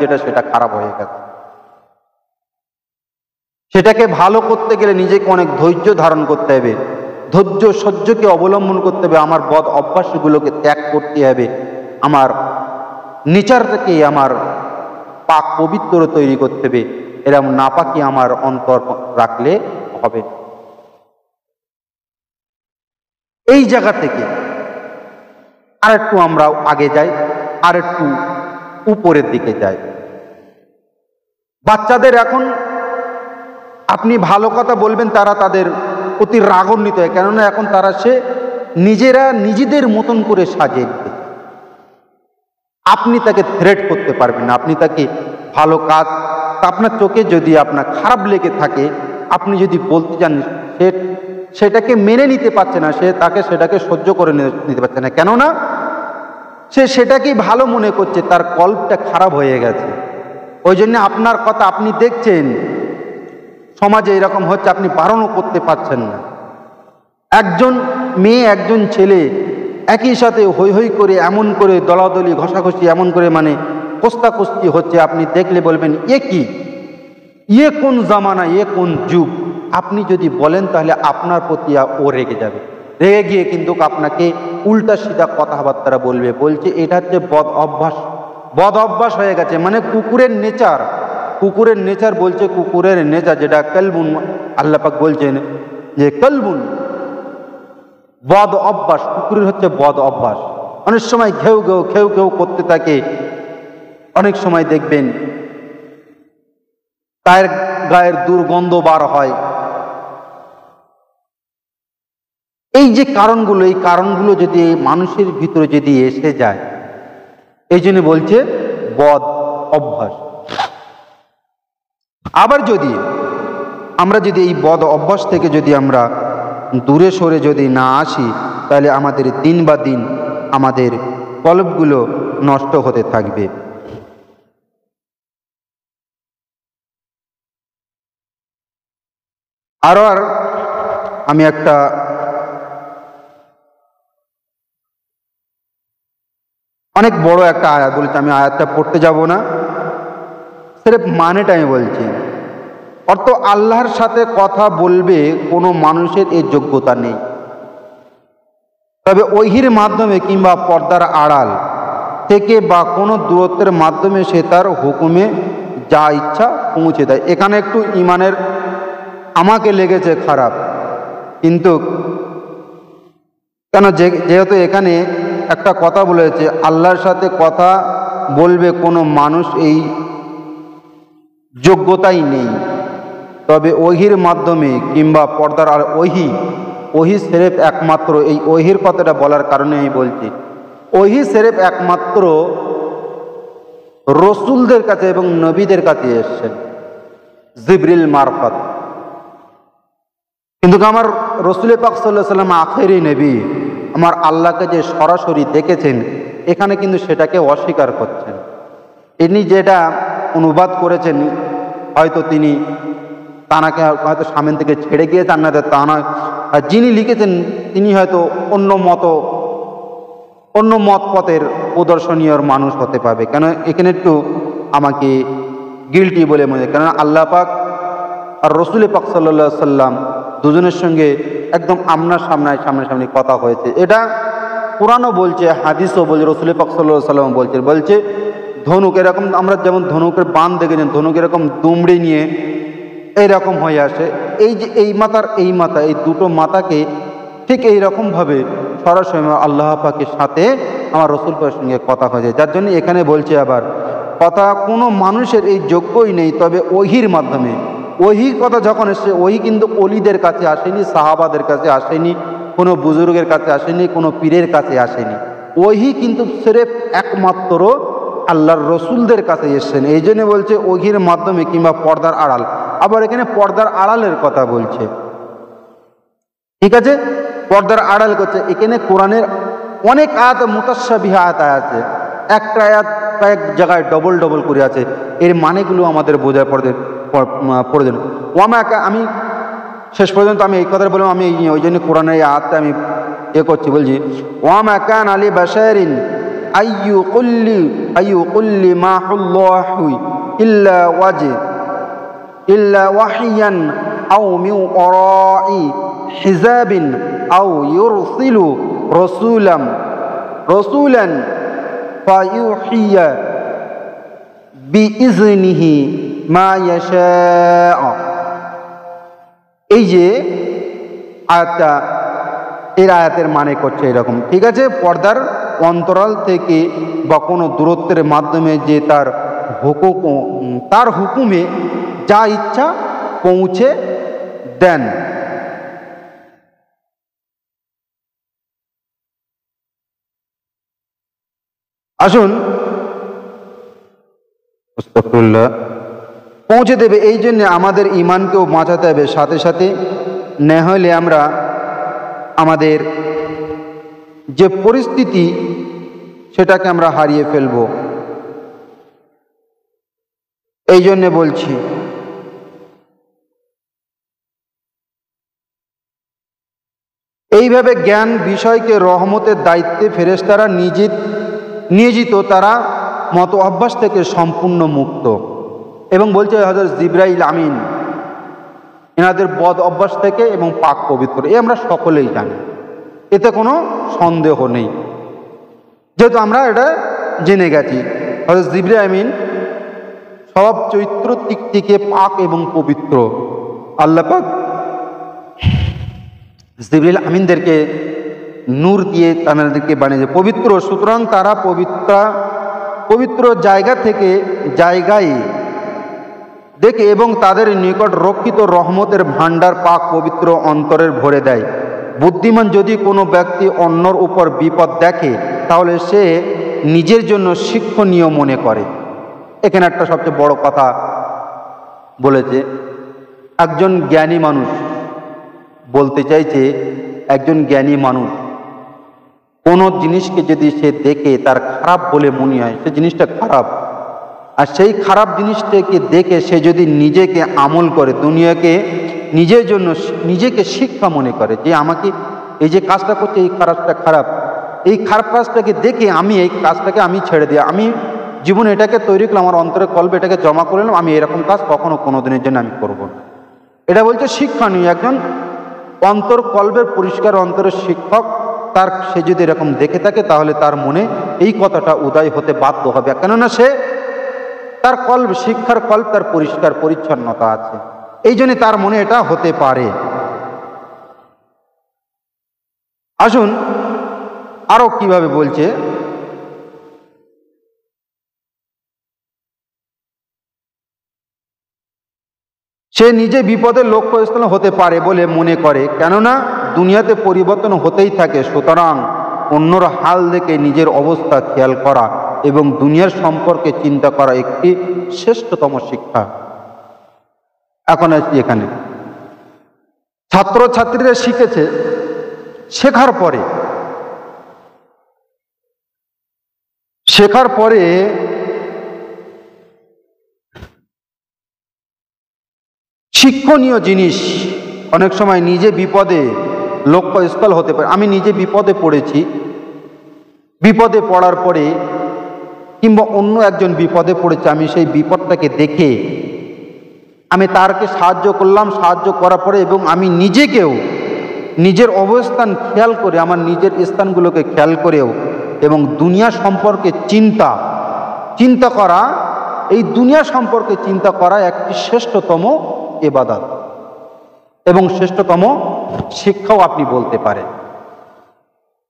যেটা সেটা খারাপ হয়ে গেছে। সেটাকে ভালো করতে গেলে নিজেকে অনেক ধৈর্য ধারণ করতে হবে, ধৈর্য সহ্যকে অবলম্বন করতে হবে, আমার বদ অভ্যাসগুলোকে ত্যাগ করতে হবে, আমার নেচারটাকে আমার পাক পবিত্র তৈরি করতে হবে। এরকম নাপাকি আমার অন্তর রাখলে হবে। এই জায়গা থেকে আর একটু আমরা আগে যাই, আর একটু উপরের দিকে যাই। বাচ্চাদের এখন আপনি ভালো কথা বলবেন, তারা তাদের অতি রাগান্বিত হয়, কেননা এখন তারা নিজেরা নিজেদের মতন করে সাজিয়ে নিতে। আপনি তাকে থ্রেট করতে পারবেন না, আপনি তাকে ভালো কাজ, আপনার চোখে যদি আপনার খারাপ লেগে থাকে, আপনি যদি বলতে চান, সেটাকে মেনে নিতে পারছে না, সেটাকে সহ্য করে নিতে পারছে না, কেননা সেটাকেই ভালো মনে করছে, তার কল্পটা খারাপ হয়ে গেছে। ওই জন্য আপনার কথা আপনি দেখছেন সমাজে এরকম হচ্ছে, আপনি বারণও করতে পারছেন না। একজন মেয়ে একজন ছেলে একই সাথে হৈ হৈ করে, এমন করে দলাদলি ঘষাঘষি, এমন করে মানে কোস্তাকুস্তি হচ্ছে, আপনি দেখলে বলবেন এ কি, এ কোন জামানা, এ কোন যুগ। আপনি যদি বলেন তাহলে আপনার প্রতি ও রেগে যাবে, রেগে গিয়ে কিন্তু আপনাকে উল্টা সিধা কথাবার্তা বলবে। বলছে এটা হচ্ছে বদ অভ্যাস হয়ে গেছে, মানে কুকুরের নেচার বলছে, কুকুরের নেচার যেটা কলবুন, আল্লাহ পাক বলছেন যে কলবুন, বদ অভ্যাস, কুকুরের হচ্ছে বদ অভ্যাস। অনেক সময় ঘেউ ঘেউ করতে থাকে, অনেক সময় দেখবেন তার গায়ের দুর্গন্ধ বার হয়। এই যে কারণগুলো, এই কারণগুলো যদি মানুষের ভিতরে যদি এসে যায়, এই জন্য বলছে বদ অভ্যাস। আবার যদি আমরা যদি এই বদ অভ্যাস থেকে যদি আমরা দূরে সরে যদি না আসি, তাহলে আমাদের দিন বা দিন আমাদের কলবগুলো নষ্ট হতে থাকবে। আর আমি একটা অনেক বড় একটা আয়াত বলছি, আমি আয়াতটা পড়তে যাব না, সির্ফ মানেটা আমি বলছি। অর্থ আল্লাহর সাথে কথা বলবে কোনো মানুষের এই যোগ্যতা নেই, তবে ওহির মাধ্যমে কিংবা পর্দার আড়াল থেকে বা কোনো দূরত্বের মাধ্যমে সে তার হুকুমে যা ইচ্ছা পৌঁছে দেয়। এখানে একটু ইমানের আমাকে লেগেছে খারাপ, কিন্তু কেন, যেহেতু এখানে একটা কথা বলেছে আল্লাহর সাথে কথা বলবে কোনো মানুষ, এই যোগ্যতাই নেই, তবে ওহির মাধ্যমে কিংবা পর্দার আর ওহি সেরেফ একমাত্র, এই ওহির কথাটা বলার কারণে আমি বলছি, ওহি সেরেফ একমাত্র রসুলদের কাছে এবং নবীদের কাছে এসছেন জিবরিল মারফত। কিন্তু আমার রসুল পাক সাল্লাল্লাহু আলাইহি ওয়াসাল্লাম আখেরি নবী, আমার আল্লাহকে যে সরাসরি দেখেছেন, এখানে কিন্তু সেটাকে অস্বীকার করছেন। ইনি যেটা অনুবাদ করেছেন, হয়তো তিনি তানাকে হয়তো সামনে থেকে ছেড়ে গিয়েছেন, না তা নয়, আর যিনি লিখেছেন তিনি হয়তো অন্য মত পথের প্রদর্শনীয় মানুষ হতে পারবে। কেন এখানে একটু আমাকে গিল্টি বলে মনে হয়, কেননা আল্লাহ পাক আর রসুল পাক সাল্লাল্লাহু আলাইহি সাল্লাম দুজনের সঙ্গে একদম সামনাসামনি কথা হয়েছে। এটা কোরআনও বলছে, হাদিসও বলছে, রসুল পাক সাল্লাল্লাহু আলাইহি সাল্লাম বলছে ধনুক, এরকম আমরা যেমন ধনুকের বান দেখেছেন, ধনুক এরকম দুমড়ে নিয়ে এইরকম হয়ে আসে। এই যে এই মাথা এই দুটো মাথাকে ঠিক এইরকমভাবে সরাসরি আল্লাহ পাকের সাথে আমার রসুল পাকের সঙ্গে কথা হয়েছে, যার জন্য এখানে বলছে আবার কথা কোনো মানুষের এই যোগ্যই নেই, তবে ওহির মাধ্যমে। ওহির কথা যখন এসছে, ওহি কিন্তু অলিদের কাছে আসেনি, সাহাবাদের কাছে আসেনি, কোনো বুজুর্গের কাছে আসেনি, কোনো পীরের কাছে আসেনি। ওহি কিন্তু সিরেফ একমাত্র আল্লাহর রসুলদের কাছে এসছেন। এই জন্য বলছে ওহির মাধ্যমে কিংবা পর্দার আড়াল। আবার এখানে পর্দার আড়ালের কথা বলছে, ঠিক আছে, পর্দার আড়াল করছে। এখানে কোরআনের অনেক আয়াত মুতাশাবিহ আয়াত আছে, একটা আয়াত কয়েক জায়গায় ডবল করে আছে, এর মানেগুলো আমাদের বোঝার প্রয়োজন। আমি শেষ পর্যন্ত আমি এই কথা বললাম, আমি ওই জন্য কোরআনের এই আয়াতটা আমি করছি, বলছি ওয়ামা কান আলী বাশারিন আইয়ুকুল্লি মাহুল্লাহু ইল্লা ওয়াহিয়ান আও মিন ওয়ারাই হিজাবিন আও ইউরসিলু রাসূলান ফায়ুহিয়া বিইজনিহি মা ইয়াশা। এই যে আয়াতটা, এর আয়াতের মানে করছে এরকম, ঠিক আছে, পর্দার অন্তরাল থেকে বা কোনো দূরত্বের মাধ্যমে যে তার হুকুমে যা ইচ্ছা পৌঁছে দেন। আসুন, পৌঁছে দেবে। এই জন্য আমাদের ঈমানকেও বাঁচাতে হবে সাথে সাথে, না হলে আমরা আমাদের যে পরিস্থিতি সেটাকে আমরা হারিয়ে ফেলব। এই জন্য বলছি, এইভাবে জ্ঞান বিষয়কে রহমতের দায়িত্বে ফেরেশতারা নিয়োজিত, তারা মত অভ্যাস থেকে সম্পূর্ণ মুক্ত। এবং বলছে হযরত জিবরাইল আমিন এনাদের বদ অভ্যাস থেকে এবং পাক পবিত্র, এ আমরা সকলেই জানি, এতে কোনো সন্দেহ নেই, যেহেতু আমরা এটা জেনে গেছি। হযরত জিবরাইল আমিন সব চরিত্র দিক থেকে পাক এবং পবিত্র। আল্লাহ পাক জিবরাইল আমিনদেরকে নূর দিয়ে তাদেরকে বানিয়েছে পবিত্র, সুতরাং তারা পবিত্র জায়গায় দেখে এবং তাদের নিকট রক্ষিত রহমতের ভাণ্ডার পাক পবিত্র অন্তরের ভরে দেয়। বুদ্ধিমান যদি কোনো ব্যক্তি অন্যর উপর বিপদ দেখে তাহলে সে নিজের জন্য শিক্ষণীয় মনে করে। এখানে একটা সবচেয়ে বড় কথা বলেছে, একজন জ্ঞানী মানুষ বলতে চাইছে, একজন জ্ঞানী মানুষ কোনো জিনিসকে যদি সে দেখে তার খারাপ বলে মনে হয়, সে জিনিসটা খারাপ, আর সেই খারাপ জিনিসটাকে দেখে সে যদি নিজেকে আমল করে, দুনিয়াকে নিজের জন্য নিজেকে শিক্ষা মনে করে যে আমাকে এই যে কাজটা করছে এই কাজটা খারাপ, এই খারাপ কাজটাকে দেখে আমি এই কাজটাকে আমি ছেড়ে দিই, আমি জীবনে এটাকে তৈরি করলাম, আমার অন্তরে কল্পে এটাকে জমা করে নিলাম, আমি এরকম কাজ কখনো কোনো দিনের জন্য আমি করব না। এটা বলছে শিক্ষণীয়, একজন অন্তর কল্পের পরিষ্কার অন্তরের শিক্ষক সে যদি এরকম দেখে থাকে তাহলে তার মনে এই কথাটা উদয় হতে বাধ্য হবে, কেননা সে তার কল্প, শিক্ষার কল্প, তার পরিষ্কার পরিচ্ছন্নতা আছে, এই জন্য তার মনে এটা হতে পারে। আসুন আরো কিভাবে বলছে, সে নিজে বিপদের লক্ষ্যস্থল হতে পারে বলে মনে করে, কেননা দুনিয়াতে পরিবর্তন হতেই থাকে, সুতরাং অন্যর হাল দেখে নিজের অবস্থা খেয়াল করা এবং দুনিয়ার সম্পর্কে চিন্তা করা একটি শ্রেষ্ঠতম শিক্ষা। এখন আসছি এখানে, ছাত্রছাত্রীরা শিখেছে, শেখার পরে শিক্ষণীয় জিনিস অনেক সময় নিজে বিপদে লক্ষ্যস্থল হতে পারে। আমি নিজে বিপদে পড়েছি, বিপদে পড়ার পরে কিংবা অন্য একজন বিপদে পড়েছে, আমি সেই বিপদটাকে দেখে আমি তারকে সাহায্য করলাম, সাহায্য করার পরে এবং আমি নিজেকেও নিজের অবস্থান খেয়াল করে, আমার নিজের স্থানগুলোকে খেয়াল করেও এবং দুনিয়া সম্পর্কে চিন্তা করা, এই দুনিয়া সম্পর্কে চিন্তা করা একটি শ্রেষ্ঠতম ইবাদত এবং শ্রেষ্ঠতম শিক্ষাও আপনি বলতে পারেন।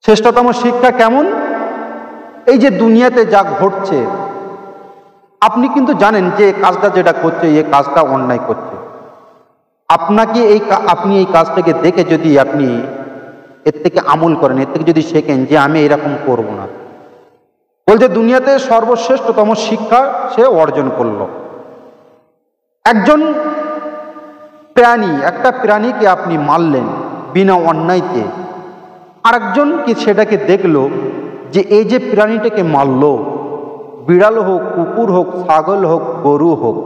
শ্রেষ্ঠতম শিক্ষা কেমন? এই যে দুনিয়াতে যা ঘটছে, আপনি কিন্তু জানেন যে কাজটা যেটা করছে এই কাজটা অন্যায় করছে, আপনি এই কাজটাকে দেখে যদি আপনি এর থেকে আমল করেন, এর থেকে যদি শেখেন যে আমি এরকম করব না, বলতে দুনিয়াতে সর্বশ্রেষ্ঠতম শিক্ষা সে অর্জন করল। একটা প্রাণীকে আপনি মারলেন বিনা অন্যায়তে, আরেকজন কি সেটাকে দেখলো যে এই যে প্রাণীটাকে মারল, বিড়াল হোক, কুকুর হোক, ছাগল হোক, গরু হোক,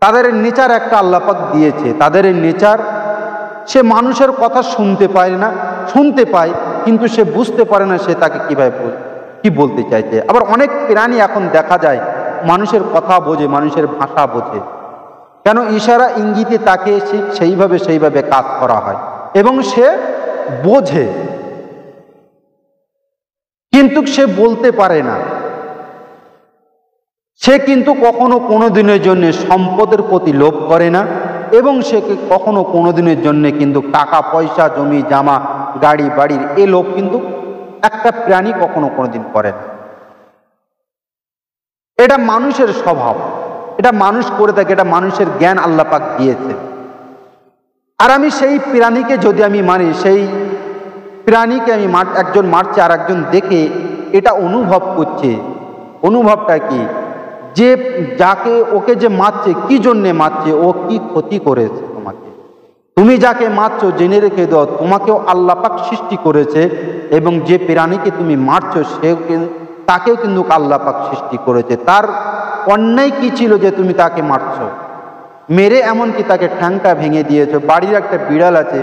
তাদের নেচার একটা আল্লাহ পাক দিয়েছে, তাদের নেচার, সে মানুষের কথা শুনতে পায় কিন্তু সে বুঝতে পারে না সে তাকে কি বলতে চাইছে। আবার অনেক প্রাণী এখন দেখা যায় মানুষের কথা বোঝে, মানুষের ভাষা বোঝে, কেন ইশারা ইঙ্গিতে তাকে সেইভাবে কাজ করা হয় এবং সে বোঝে, কিন্তু সে বলতে পারে না। সে কিন্তু কখনো কোনো দিনের জন্য সম্পদের প্রতি লোভ করে না এবং সে কখনো কোনো দিনের জন্য কিন্তু টাকা পয়সা, জমি জামা, গাড়ি বাড়ির এ লোভ কিন্তু একটা প্রাণী কখনো কোনোদিন করে না। এটা মানুষের স্বভাব, এটা মানুষ করে থাকে, এটা মানুষের জ্ঞান আল্লাহ পাক দিয়েছে। আর আমি সেই প্রাণীকে যদি আমি মানি, সেই প্রাণীকে আমি একজন মারছে আর একজন দেখে এটা অনুভব করছে। অনুভবটা কি? যে যাকে ওকে যে মারছে কি জন্যে মারছে, ও কি ক্ষতি করেছে তোমাকে। তুমি যাকে মারছো জেনে রেখে দাও, তোমাকেও আল্লাহ পাক সৃষ্টি করেছে এবং যে প্রাণীকে তুমি মারছো তাকেও কিন্তু আল্লাহ পাক সৃষ্টি করেছে। তার অন্যায় কি ছিল যে তুমি তাকে মারছো, মেরে এমনকি তাকে ঠ্যাংটা ভেঙে দিয়েছো। বাড়ির একটা বিড়াল আছে,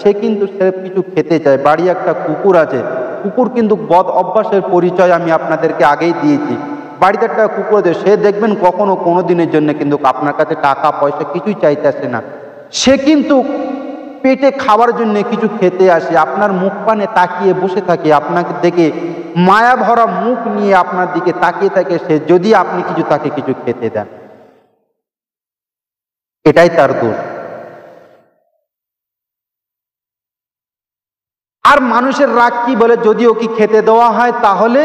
সে কিন্তু সে কিছু খেতে চায়। বাড়ি একটা কুকুর আছে, কুকুর কিন্তু বদ অভ্যাসের পরিচয় আমি আপনাদেরকে আগেই দিয়েছি। বাড়িতে একটা কুকুর আছে, সে দেখবেন কখনো কোনো দিনের জন্য কিন্তু আপনার কাছে টাকা পয়সা কিছুই চাইতে আসে না। সে কিন্তু পেটে খাওয়ার জন্য কিছু খেতে আসে, আপনার মুখ পানে তাকিয়ে বসে থাকে, আপনাকে দেখে মায়া ভরা মুখ নিয়ে আপনার দিকে তাকিয়ে থাকে সে, যদি আপনি তাকে কিছু খেতে দেন। এটাই তার দোষ। আর মানুষের রাগ কি বলে, যদি ওকে খেতে দেওয়া হয় তাহলে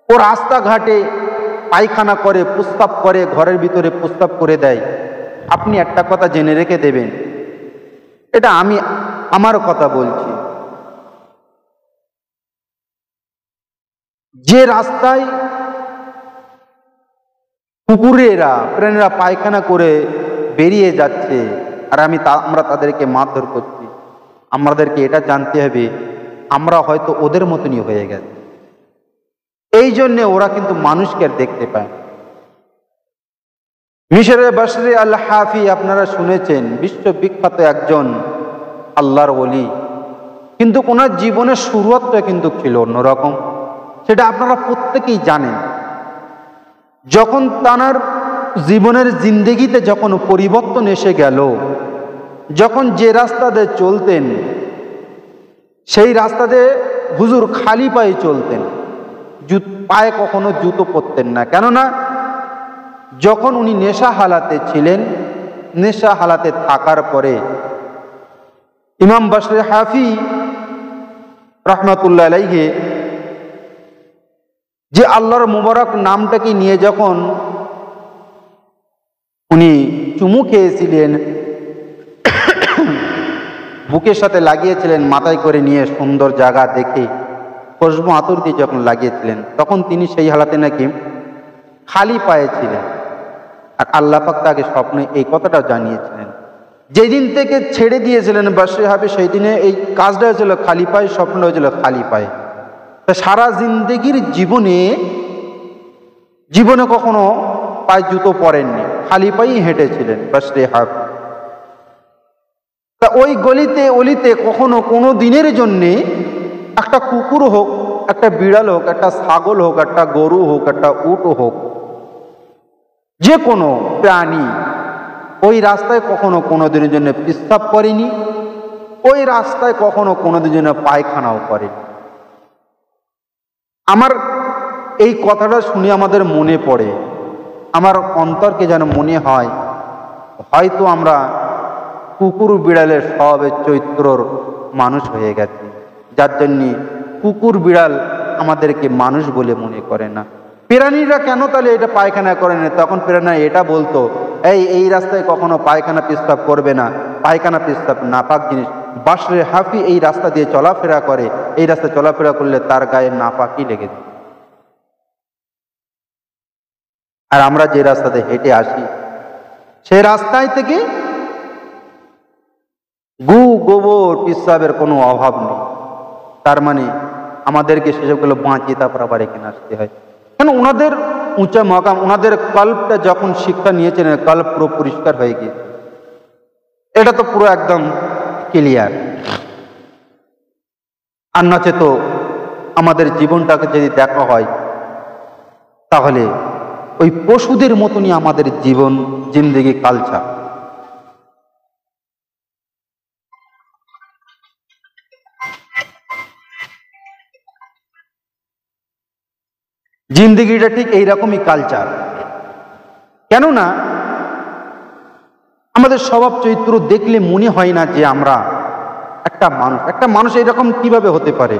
ও রাস্তাঘাটে পায়খানা করে, প্রস্রাব করে, ঘরের ভিতরে প্রস্রাব করে দেয়। আপনি একটা কথা জেনে রেখে দেবেন, এটা আমি আমার কথা বলছি, যে রাস্তায় কুকুরেরা প্রাণীরা পায়খানা করে বেরিয়ে যাচ্ছে আর আমরা তাদেরকে মারধর করছি, আমাদেরকে এটা জানতে হবে আমরা হয়তো ওদের মতনই হয়ে গেছে। এই জন্যে ওরা কিন্তু মানুষকে আর দেখতে পায়। মিশরের বাশরি আল হাফি আপনারা শুনেছেন, বিশ্ববিখ্যাত একজন আল্লাহর ওলি, কিন্তু ওনার জীবনের শুরুয়াতটা কিন্তু ছিল অন্যরকম। সেটা আপনারা প্রত্যেকেই জানেন। যখন তার জীবনের জিন্দেগিতে যখন পরিবর্তন এসে গেল, যখন যে রাস্তাতে চলতেন সেই রাস্তাতে হুজুর খালি পায়ে চলতেন, পায়ে কখনো জুতো পরতেন না। কেননা যখন উনি নেশা হালাতে ছিলেন, নেশা হালাতে থাকার পরে ইমাম বাশরি হাফি রহমাতুল্লাহ আলাইহি যে আল্লাহর মুবারক নামটাকে নিয়ে যখন উনি চুমু খেয়েছিলেন, বুকের সাথে লাগিয়েছিলেন, মাথায় করে নিয়ে সুন্দর জায়গা দেখে খুশবু আতর দিয়ে যখন লাগিয়েছিলেন, তখন তিনি সেই হালাতে নাকি খালি পায়ে ছিলেন। আর আল্লাহ পাক তাকে স্বপ্নে এই কথাটা জানিয়েছিলেন। যেদিন থেকে ছেড়ে দিয়েছিলেন বাশরি হাফি, সেই দিনে এই কাজটা হয়েছিল খালি পায়ে, স্বপ্নটা হয়েছিল খালি পায়ে। তা সারা জিন্দেগির জীবনে কখনো পায়ে জুতো পরেননি, খালি পায়েই হেঁটেছিলেন বাশরি হাফি। তা ওই গলিতে অলিতে কখনো কোনো দিনের জন্যে একটা কুকুর হোক, একটা বিড়াল হোক, একটা ছাগল হোক, একটা গরু হোক, একটা উট হোক, যে কোনো প্রাণী ওই রাস্তায় কখনো কোনো দিনের জন্য প্রস্রাব করেনি, ওই রাস্তায় কখনো কোনো দিনের জন্য পায়খানাও করেনি। আমার এই কথাটা শুনে আমাদের মনে পড়ে, আমার অন্তরকে যেন মনে হয় হয়তো আমরা কুকুর বিড়ালের স্বভাবের চরিত্রর মানুষ হয়ে গেছে, যার জন্যে কুকুর বিড়াল আমাদেরকে মানুষ বলে মনে করে না। প্রাণীরা কেন তাহলে এটা পায়খানা করে না? তখন প্রাণীরা এটা বলতো, এই রাস্তায় কখনো পায়খানা প্রস্রাব করবে না, পায়খানা প্রস্রাব নাপাক জিনিস। বাশরি হাফি এই রাস্তা দিয়ে চলাফেরা করে, এই রাস্তায় চলাফেরা করলে তার গায়ে নাপাকই লেগে যায়। আর আমরা যে রাস্তাতে হেঁটে আসি সেই রাস্তায় থেকে গু গোবর প্রস্রাবের কোনো অভাব নেই। তার মানে আমাদেরকে সেসবগুলো বাঁচিয়ে তারপর আবার এখানে আসতে হয়। কেন? ওনাদের উঁচা মকাম, ওনাদের কল্পটা যখন শিক্ষা নিয়েছেন, কল্প পুরো পরিষ্কার হয়ে গিয়েছে। এটা তো পুরো একদম ক্লিয়ার। আর নচে তো আমাদের জীবনটাকে যদি দেখা হয়, তাহলে ওই পশুদের মতনই আমাদের জীবন, জিন্দেগি, কালচার। জিন্দেগিটা ঠিক এইরকমই কালচার। কেননা আমাদের স্বভাব চরিত্র দেখলে মনে হয় না যে আমরা একটা মানুষ। একটা মানুষ এরকম কিভাবে হতে পারে?